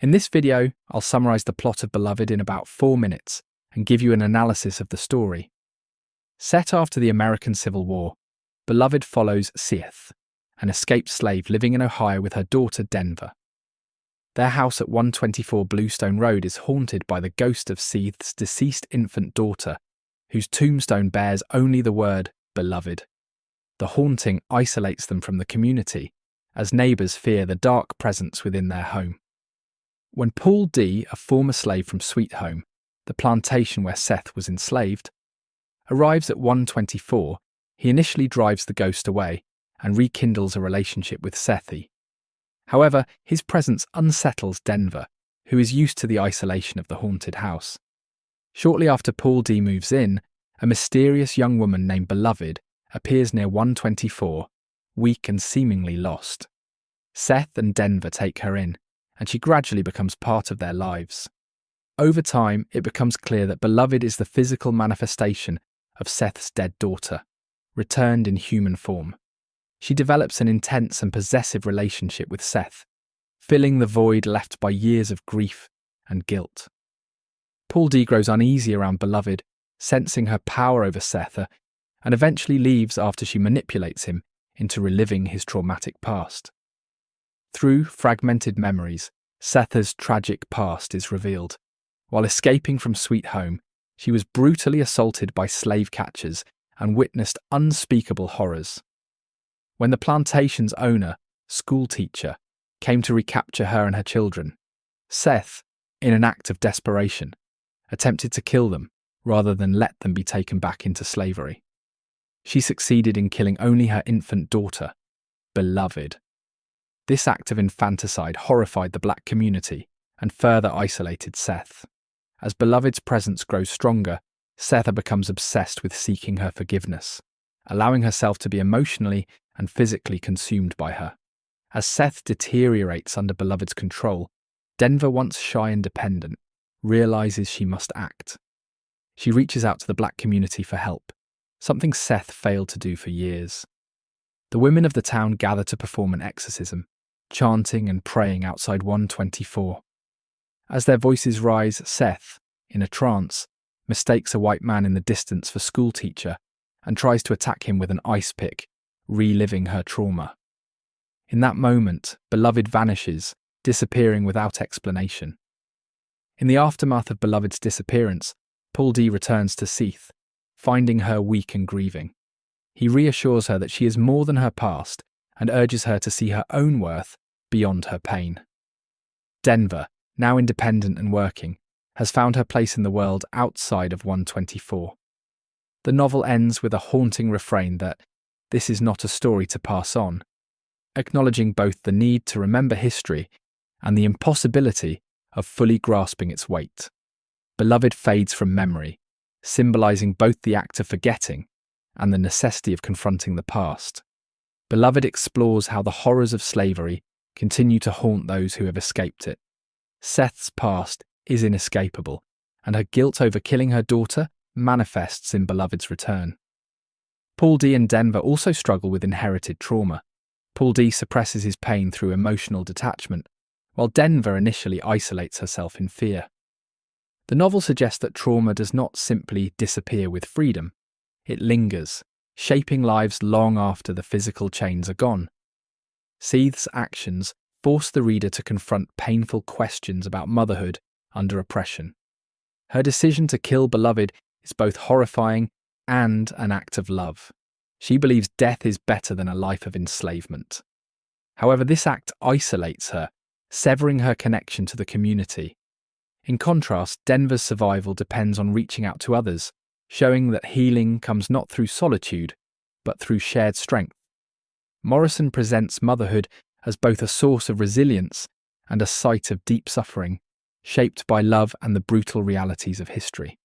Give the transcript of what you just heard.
In this video, I'll summarize the plot of Beloved in about 4 minutes and give you an analysis of the story. Set after the American Civil War, Beloved follows Sethe, an escaped slave living in Ohio with her daughter Denver. Their house at 124 Bluestone Road is haunted by the ghost of Sethe's deceased infant daughter, whose tombstone bears only the word Beloved. The haunting isolates them from the community, as neighbours fear the dark presence within their home. When Paul D., a former slave from Sweet Home, the plantation where Sethe was enslaved, arrives at 124, he initially drives the ghost away and rekindles a relationship with Sethe. However, his presence unsettles Denver, who is used to the isolation of the haunted house. Shortly after Paul D. moves in, a mysterious young woman named Beloved appears near 124, weak and seemingly lost. Sethe and Denver take her in, and she gradually becomes part of their lives. Over time, it becomes clear that Beloved is the physical manifestation of Sethe's dead daughter, returned in human form. She develops an intense and possessive relationship with Sethe, filling the void left by years of grief and guilt. Paul D. grows uneasy around Beloved, sensing her power over Sethe, and eventually leaves after she manipulates him into reliving his traumatic past. Through fragmented memories, Sethe's tragic past is revealed. While escaping from Sweet Home, she was brutally assaulted by slave catchers and witnessed unspeakable horrors. When the plantation's owner, schoolteacher, came to recapture her and her children, Sethe, in an act of desperation, attempted to kill them rather than let them be taken back into slavery. She succeeded in killing only her infant daughter, Beloved. This act of infanticide horrified the black community and further isolated Sethe. As Beloved's presence grows stronger, Sethe becomes obsessed with seeking her forgiveness, allowing herself to be emotionally and physically consumed by her. As Sethe deteriorates under Beloved's control, Denver, once shy and dependent, realizes she must act. She reaches out to the black community for help, something Sethe failed to do for years. The women of the town gather to perform an exorcism, chanting and praying outside 124. As their voices rise, Sethe, in a trance, mistakes a white man in the distance for schoolteacher and tries to attack him with an ice pick, reliving her trauma. In that moment, Beloved vanishes, disappearing without explanation. In the aftermath of Beloved's disappearance, Paul D. returns to Sethe, finding her weak and grieving. He reassures her that she is more than her past and urges her to see her own worth beyond her pain. Denver, now independent and working, has found her place in the world outside of 124. The novel ends with a haunting refrain that this is not a story to pass on, acknowledging both the need to remember history and the impossibility of fully grasping its weight. Beloved fades from memory, symbolizing both the act of forgetting and the necessity of confronting the past. Beloved explores how the horrors of slavery continue to haunt those who have escaped it. Sethe's past is inescapable, and her guilt over killing her daughter manifests in Beloved's return. Paul D. and Denver also struggle with inherited trauma. Paul D. suppresses his pain through emotional detachment, while Denver initially isolates herself in fear. The novel suggests that trauma does not simply disappear with freedom. It lingers, shaping lives long after the physical chains are gone. Sethe's actions force the reader to confront painful questions about motherhood under oppression. Her decision to kill Beloved is both horrifying and an act of love. She believes death is better than a life of enslavement. However, this act isolates her, severing her connection to the community. In contrast, Denver's survival depends on reaching out to others, showing that healing comes not through solitude, but through shared strength. Morrison presents motherhood as both a source of resilience and a site of deep suffering, shaped by love and the brutal realities of history.